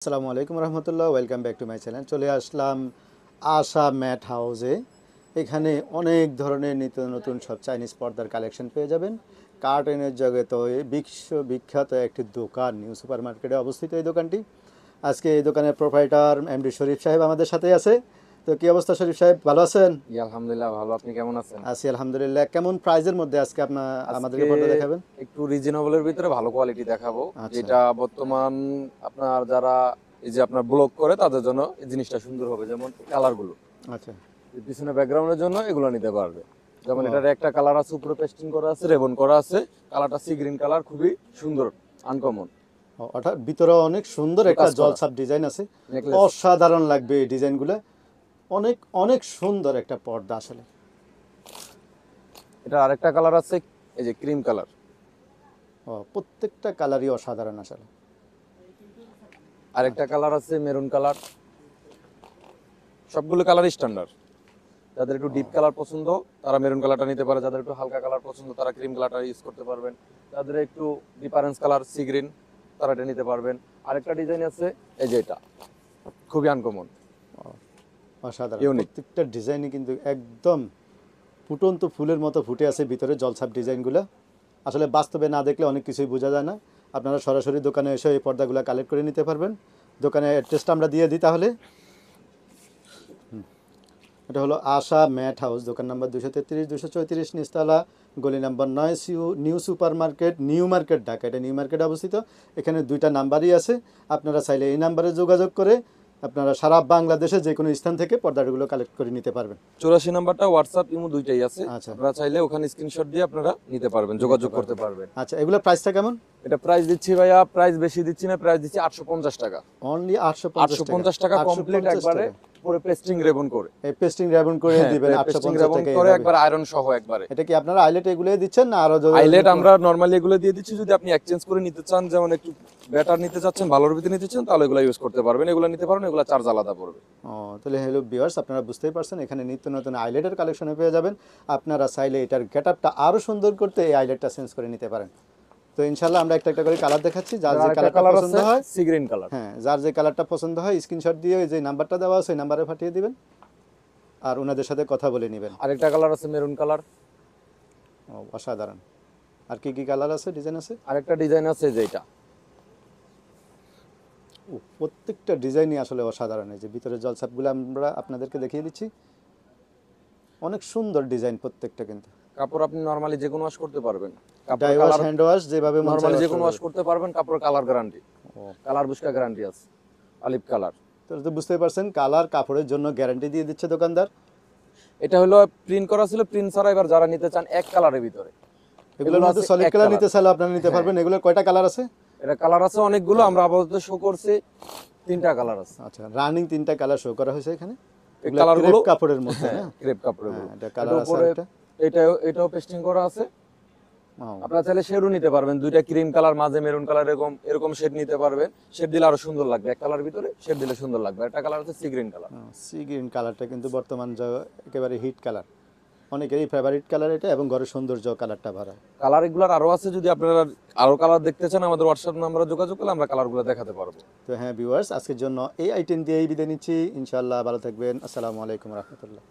আসসালামু আলাইকুম রহমতুল্লাহ, welcome back to my channel. চলে আসলাম আশা ম্যাট হাউসে। এখানে অনেক ধরনের নিত্য নতুন সব চাইনিজ পর্দার কালেকশন পেয়ে যাবেন। কার্টেনের জগতে বিশ্ববিখ্যাত একটি দোকান, নিউ সুপার মার্কেটে অবস্থিত এই দোকানটি। আজকে এই দোকানের প্রোপ্রাইটার এমডি শরীফ সাহেব আমাদের সাথে আছে। তো কি অবস্থা শরীফ সাহেব, ভালো আছেন? আলহামদুলিল্লাহ ভালো। আপনি কেমন আছেন? আছি আলহামদুলিল্লাহ। কেমন প্রাইজের মধ্যে আজকে আমাদেরকে পর্দা দেখাবেন? একটু রিজনেবলের ভিতরে ভালো কোয়ালিটি দেখাবো, আচ্ছা যেটা বর্তমান আপনার যারা এই যে আপনার ব্লগ করে তাদের জন্য এই জিনিসটা সুন্দর হবে। যেমন কালার গুলো আচ্ছা পিছনে ব্যাকগ্রাউন্ডের জন্য এগুলো নিতে পারবে। যেমন ও। এটার একটা কালার আছে, উপরে পেস্টিং করা আছে, রেবন করা আছে। কালারটা সি গ্রিন কালার, খুবই সুন্দর, আনকমন। ওটার ভিতরে অনেক সুন্দর একটা জলছাপ ডিজাইন আছে, অসাধারণ লাগবে এই ডিজাইনগুলো। অনেক অনেক সুন্দর একটা পর্দা আসলে। এটা আরেকটা কালার আছে, এই যে ক্রিম কালার। প্রত্যেকটা কালারই অসাধারণ আসলে। আরেকটা কালার আছে মেরুন কালার। সবগুলো কালার স্ট্যান্ডার্ড। যাদের একটু ডিপ কালার পছন্দ তারা মেরুন কালারটা নিতে পারে, যাদের একটু হালকা কালার পছন্দ তারা ক্রিম কালারটা ইউজ করতে পারবেন, যাদের একটু ডিফারেন্স কালার সি গ্রিন তারা এটা নিতে পারবেন। আরেকটা ডিজাইন আছে, এই যে এটা খুবই আনকমন, অসাধারণ। ইউনিক। প্রত্যেকটা ডিজাইনই কিন্তু একদম ফুটন্ত ফুলের মতো ফুটে আছে ভিতরে জলছাপ ডিজাইনগুলো। আসলে বাস্তবে না দেখলে অনেক কিছুই বোঝা যায় না। আপনারা সরাসরি দোকানে এসে এই পর্দাগুলো কালেক্ট করে নিতে পারবেন। দোকানের অ্যাড্রেসটা আমরা দিয়ে দিই তাহলে। এটা হলো আশা ম্যাট হাউস, দোকান নাম্বার 233 234 নিচতলা, গলি number 9 new super market, new market, Dhaka. এটা নিউ মার্কেট অবস্থিত। এখানে দুইটা নাম্বারই আছে। আপনারা চাইলে এই নাম্বারে যোগাযোগ করে আপনারা সারা বাংলাদেশে যে কোনো স্থান থেকে পর্দাগুলো কালেক্ট করে নিতে পারবেন। 84 নাম্বারটা হোয়াটসঅ্যাপ ইমো দুইটাই আছে। আচ্ছা আপনারা চাইলে ওখানে স্ক্রিনশট দিয়ে আপনারা নিতে পারবেন, যোগাযোগ করতে পারবেন। আচ্ছা, এগুলোর প্রাইসটা কেমন? এটা প্রাইস দিচ্ছি ভাইয়া, প্রাইস বেশি দিচ্ছি না, প্রাইস দিচ্ছি 850 টাকা। অনলি 850 টাকা কমপ্লিট, একবারে পুরো পেস্টিং রেবন করে। এই পেস্টিং রেবন করে দিবেন পেস্টিং 850 রেবন টাকা করে এইভাবে? একবার আয়রন সহ একবারে। এটা কি আপনারা আইলেট এগুলোই দিচ্ছেন না আরো আইলেট আমরা নরমালি এগুলো দিয়ে দিচ্ছি। যদি আপনি এক্সচেঞ্জ করে নিতে চান, যেমন একটু বেটার নিতে চাচ্ছেন, ভালোর ভিতরে নিতে চান, তাহলে এগুলো ইউজ করতে পারবেন। এগুলো নিতে পারবেন, এগুলো চার্জ আলাদা পড়বে। তাহলে হ্যালো ভিউয়ার্স, আপনারা বুঝতেই পারছেন এখানে নিত্য নতুন আইলেটের কালেকশনে পেয়ে যাবেন। আপনারা চাইলে এটার গেটআপটা আরো সুন্দর করতে এই আইলেটটা চেঞ্জ করে নিতে পারেন। তো ইনশাআল্লাহ আমরা একটা একটা করে কালার দেখাচ্ছি, যার যে কালারটা পছন্দ হয়, সি গ্রিন কালার, হ্যাঁ, যার যে কালারটা পছন্দ হয় স্ক্রিনশট দিয়ে যে নাম্বারটা দেওয়া আছে ওই নাম্বারে পাঠিয়ে দিবেন আর ওনাদের সাথে কথা বলে নেবেন। আরেকটা কালার আছে মেরুন কালার। অসাধারণ। আর কি কি কালার আছে, ডিজাইন আছে? আরেকটা ডিজাইন আছে যেটা, প্রত্যেকটা ডিজাইনই আসলে অসাধারণ। এই যে ভিতরে জলছাপগুলো আমরা আপনাদেরকে দেখিয়ে দিচ্ছি, অনেক সুন্দর ডিজাইন প্রত্যেকটা। কিন্তু কাপড় আপনি নরমালি যে কোনো ওয়াশ করতে পারবেন, ডাই ওয়াশ, হ্যান্ড ওয়াশ, যেভাবে নরমালি যে কোনো ওয়াশ করতে পারবেন। কাপড় কালার গ্যারান্টি, কালার বুস্কা গ্যারান্টি আছে, অলিভ কালার। তো বুঝতেই পারছেন, কালার কাপড়ের জন্য গ্যারান্টি দিয়ে দিচ্ছে দোকানদার। এটা হলো প্রিন্ট করা ছিল, প্রিন্ট ছাড়া এবার যারা নিতে চান এক কালারের ভিতরে, এগুলোর মধ্যে সলিড কালার নিতে চাইলে আপনারা নিতে পারবেন। এগুলোর কয়টা কালার আছে? এটা কালার আছে অনেকগুলো, আমরা আপাতত শো করছি 3টা কালার আছে। আচ্ছা, রানিং 3টা কালার শো করা হয়েছে এখানে। এই কালারগুলো ক্রেপ কাপড়ের মধ্যে, হ্যাঁ, ক্রেপ কাপড়ের মধ্যে। এটা কালার আছে একটা। এটাও পেস্টিং করা আছে। আপনারা চাইলে শেডও নিতে পারবেন, দুইটা ক্রিম কালার মাঝে মেরুন কালার, এরকম শেড নিতে পারবেন। শেড দিলে আরো সুন্দর লাগবে, এক কালার ভিতরে শেড দিলে সুন্দর লাগবে। একটা কালার আছে sea green colour. Sea green কালারটা কিন্তু বর্তমান একেবারে হিট কালার, অনেকেরই ফেভারিট কালার এটা, এবং ঘরের সৌন্দর্য কালারটা ভরা। কালার এগুলার আরো আছে, যদি আপনারা আরো কালার দেখতে চান আমাদের হোয়াটসঅ্যাপ নাম্বারে যোগাযোগ করলে আমরা কালারগুলো দেখাতে পারবো। তো হ্যাঁ ভিউয়ার্স, আজকের জন্য এই আইটেম দিয়েই বিদায় নিচ্ছি। ইনশাআল্লাহ ভালো থাকবেন। আসসালামু আলাইকুম রহমতুল্লাহ।